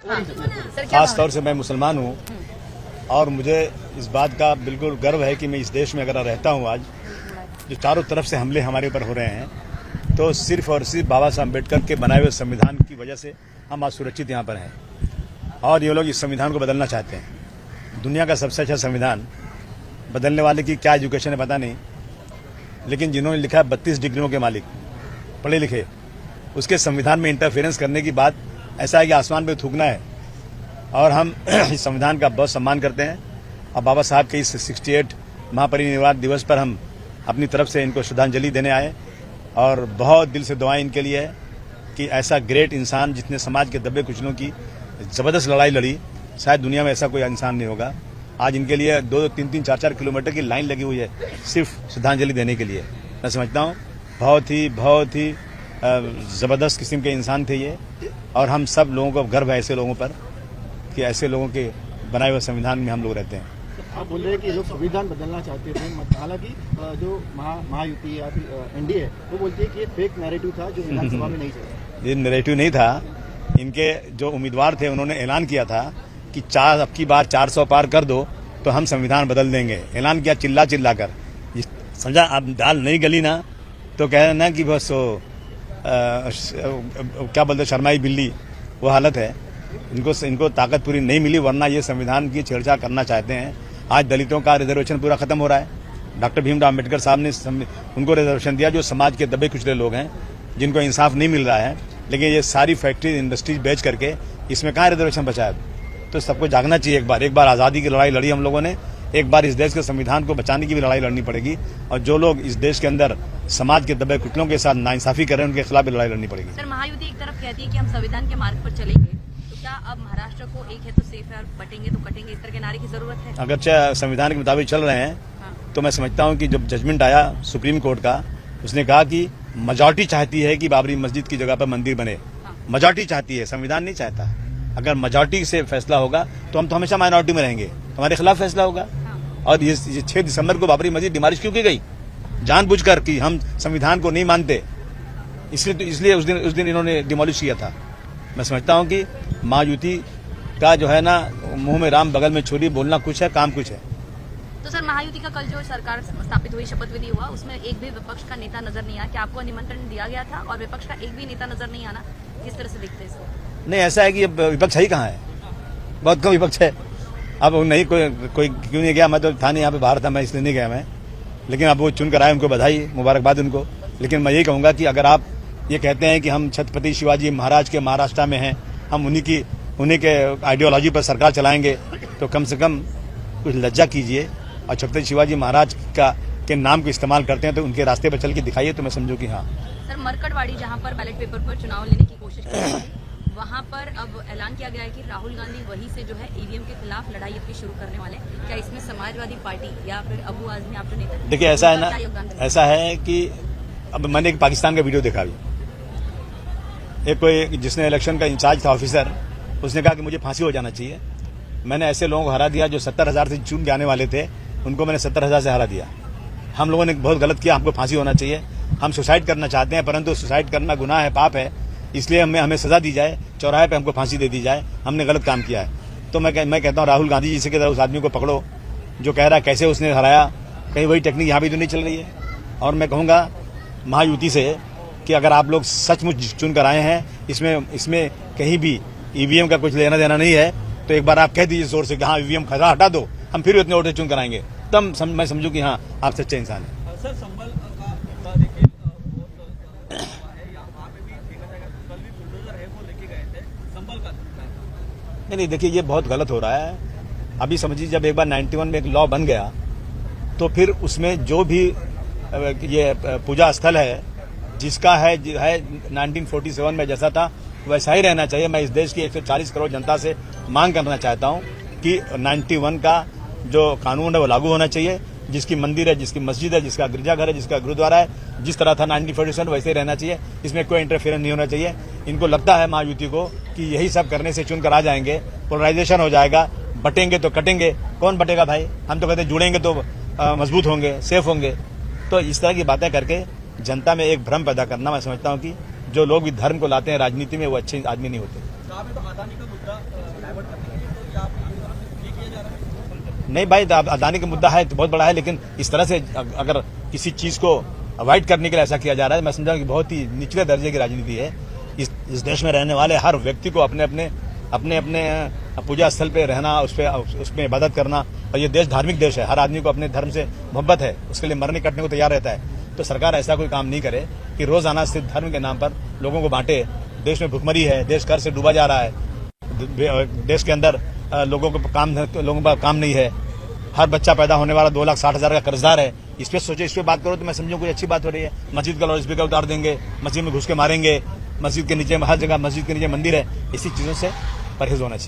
खास तौर से मैं मुसलमान हूँ और मुझे इस बात का बिल्कुल गर्व है कि मैं इस देश में अगर रहता हूँ आज, जो चारों तरफ से हमले हमारे ऊपर हो रहे हैं, तो सिर्फ और सिर्फ बाबा साहब अम्बेडकर के बनाए हुए संविधान की वजह से हम आज सुरक्षित यहाँ पर हैं। और ये लोग इस संविधान को बदलना चाहते हैं। दुनिया का सबसे अच्छा संविधान बदलने वाले की क्या एजुकेशन है पता नहीं, लेकिन जिन्होंने लिखा है 32 डिग्रियों के मालिक, पढ़े लिखे, उसके संविधान में इंटरफेरेंस करने की बात ऐसा है कि आसमान पे थूकना है। और हम इस संविधान का बहुत सम्मान करते हैं और बाबा साहब के इस 68 महापरिनिर्वाण दिवस पर हम अपनी तरफ से इनको श्रद्धांजलि देने आए और बहुत दिल से दुआएं इनके लिए है कि ऐसा ग्रेट इंसान जिसने समाज के दबे कुचलों की ज़बरदस्त लड़ाई लड़ी, शायद दुनिया में ऐसा कोई इंसान नहीं होगा। आज इनके लिए 2-2, 3-3, 4-4 किलोमीटर की लाइन लगी हुई है सिर्फ श्रद्धांजलि देने के लिए। मैं समझता हूँ बहुत ही ज़बरदस्त किस्म के इंसान थे ये, और हम सब लोगों को गर्व है ऐसे लोगों पर कि ऐसे लोगों के बनाए हुए संविधान में हम लोग रहते हैं। आप बोल रहे हैं कि लोग संविधान बदलना चाहते थे, हालांकि जो महायुति या फिर एनडीए वो बोलती है कि ये फेक नैरेटिव था जो विधानसभा में नहीं चला। ये नैरेटिव नहीं था। इनके जो उम्मीदवार थे उन्होंने ऐलान किया था कि अब की बार 400 पार कर दो तो हम संविधान बदल देंगे। ऐलान किया चिल्ला कर, समझा। अब दाल नहीं गली ना तो कह रहे ना कि बस क्या बोलते शर्माई बिल्ली, वो हालत है। इनको ताकत पूरी नहीं मिली, वरना ये संविधान की छेड़छाड़ करना चाहते हैं। आज दलितों का रिजर्वेशन पूरा खत्म हो रहा है। डॉक्टर भीमराव अम्बेडकर साहब ने उनको रिजर्वेशन दिया जो समाज के दबे कुचले लोग हैं, जिनको इंसाफ नहीं मिल रहा है। लेकिन ये सारी फैक्ट्री इंडस्ट्रीज बेच करके इसमें कहाँ रिजर्वेशन बचा है। तो सबको जागना चाहिए। एक बार आज़ादी की लड़ाई लड़ी हम लोगों ने, एक बार इस देश के संविधान को बचाने की भी लड़ाई लड़नी पड़ेगी। और जो लोग इस देश के अंदर समाज के दबे कुचलों के साथ नाइंसाफी कर रहे हैं, उनके खिलाफ भी लड़ाई लड़नी पड़ेगी। सर, महायुति एक तरफ कहती है कि हम संविधान के मार्ग पर चलेंगे, तो क्या अब महाराष्ट्र को एक है तो सेफ है और बटेंगे तो कटेंगे, इस तरह के नारे की जरूरत है? अगर संविधान के मुताबिक चल रहे हैं तो मैं समझता हूँ कि जब जजमेंट आया सुप्रीम कोर्ट का, उसने कहा कि मेजॉरिटी चाहती है कि बाबरी मस्जिद की जगह पर मंदिर बने। मेजॉरिटी चाहती है, संविधान नहीं चाहता। अगर मेजॉरिटी से फैसला होगा तो हम तो हमेशा माइनॉरिटी में रहेंगे, हमारे खिलाफ फैसला होगा। और ये 6 दिसंबर को बाबरी मस्जिद डिमोलिश क्यों की गई? जानबूझकर कि हम संविधान को नहीं मानते, इसलिए उस दिन इन्होंने डिमोलिश किया था। मैं समझता हूं कि महायुति का जो है ना, मुंह में राम बगल में छुरी, बोलना कुछ है काम कुछ है। तो सर, महायुति का कल जो सरकार स्थापित हुई, शपथ विधि हुआ, उसमें एक भी विपक्ष का नेता नजर नहीं आया। क्या आपको निमंत्रण दिया गया था और विपक्ष का एक भी नेता नजर नहीं आना, किस तरह से दिखते हैं इसको? नहीं, ऐसा है कि विपक्ष ही कहाँ है, बहुत कम विपक्ष है। अब नहीं कोई क्यों नहीं गया? मैं तो था नहीं, यहाँ पे बाहर था, मैं इसलिए नहीं गया मैं। लेकिन अब वो चुन कर आए, उनको बधाई, मुबारकबाद उनको। लेकिन मैं यही कहूँगा कि अगर आप ये कहते हैं कि हम छत्रपति शिवाजी महाराज के महाराष्ट्र में हैं, हम उन्हीं के आइडियोलॉजी पर सरकार चलाएंगे, तो कम से कम कुछ लज्जा कीजिए। और छत्रपति शिवाजी महाराज के नाम को इस्तेमाल करते हैं तो उनके रास्ते पर चल के दिखाइए, तो मैं समझू कि हाँ। सर, मरकटवाड़ी जहाँ पर बैलेट पेपर पर चुनाव लेने की कोशिश की गई, वहाँ पर अब ऐलान किया गया है कि राहुल गांधी वहीं से जो है ईवीएम के खिलाफ लड़ाई अपनी शुरू करने वाले। क्या इसमें समाजवादी पार्टी या फिर अबू आजमी, आप जो नेता, देखिए ऐसा है ना, ऐसा है कि अब मैंने एक पाकिस्तान का वीडियो देखा, एक कोई जिसने इलेक्शन का इंचार्ज था ऑफिसर, उसने कहा कि मुझे फांसी हो जाना चाहिए। मैंने ऐसे लोगों को हरा दिया जो 70,000 से चुन के आने वाले थे, उनको मैंने 70,000 से हरा दिया। हम लोगों ने बहुत गलत किया, हमको फांसी होना चाहिए। हम सुसाइड करना चाहते हैं, परंतु सुसाइड करना गुनाह है, पाप है, इसलिए हमें सजा दी जाए, चौराहे पे हमको फांसी दे दी जाए। हमने गलत काम किया है। तो मैं कहता हूँ राहुल गांधी जी से उस आदमी को पकड़ो जो कह रहा है कैसे उसने हराया। कहीं वही टेक्निक यहाँ भी तो नहीं चल रही है। और मैं कहूँगा महायुति से कि अगर आप लोग सचमुच चुन कर आए हैं, इसमें कहीं भी ईवीएम का कुछ लेना देना नहीं है, तो एक बार आप कह दीजिए जोर से कि हाँ ईवीएम खरा हटा दो, हम फिर उतने वोट चुन कराएंगे, तब मैं समझूँ कि हाँ आप सच्चे इंसान हैं। सर, संभल का देखिए नहीं, देखिए ये बहुत गलत हो रहा है। अभी समझिए जब एक बार 91 में एक लॉ बन गया तो फिर उसमें जो भी ये पूजा स्थल है जिसका है 1947 में जैसा था वैसा ही रहना चाहिए। मैं इस देश की 140 करोड़ जनता से मांग करना चाहता हूं कि 91 का जो कानून है वो लागू होना चाहिए। जिसकी मंदिर है, जिसकी मस्जिद है, जिसका गिरजाघर है, जिसका गुरुद्वारा है, जिस तरह था 1947 वैसे ही रहना चाहिए। इसमें कोई इंटरफेरेंस नहीं होना चाहिए। इनको लगता है महायुति को कि यही सब करने से चुनकर आ जाएंगे, पोलराइजेशन हो जाएगा, बटेंगे तो कटेंगे। कौन बटेगा भाई? हम तो कहते हैं जुड़ेंगे तो मजबूत होंगे, सेफ होंगे। तो इस तरह की बातें करके जनता में एक भ्रम पैदा करना, मैं समझता हूँ कि जो लोग भी धर्म को लाते हैं राजनीति में वो अच्छे आदमी नहीं होते। मुद्दा डाइवर्ट करने के लिए, तो क्या आप ये किया जा रहा है? नहीं भाई, अदानी का मुद्दा है तो बहुत बड़ा है, लेकिन इस तरह से अगर किसी चीज को अवॉइड करने के लिए ऐसा किया जा रहा है, मैं समझा कि बहुत ही निचले दर्जे की राजनीति है। इस देश में रहने वाले हर व्यक्ति को अपने अपने पूजा स्थल पे रहना, उसमें इबादत करना, और ये देश धार्मिक देश है। हर आदमी को अपने धर्म से मोहब्बत है, उसके लिए मरने कटने को तैयार रहता है। तो सरकार ऐसा कोई काम नहीं करे कि रोजाना सिर्फ धर्म के नाम पर लोगों को बांटे। देश में भुखमरी है, देश कर्ज से डूबा जा रहा है, देश के अंदर लोगों का काम नहीं है। हर बच्चा पैदा होने वाला 2,60,000 का कर्जदार है। इस पे सोचो, इस पे बात करो तो मैं समझूं कोई अच्छी बात हो रही है। मस्जिद का लाउड स्पीकर उतार देंगे, मस्जिद में घुस के मारेंगे, मस्जिद के नीचे हर जगह मस्जिद के नीचे मंदिर है। इसी चीजों से परहेज होना चाहिए।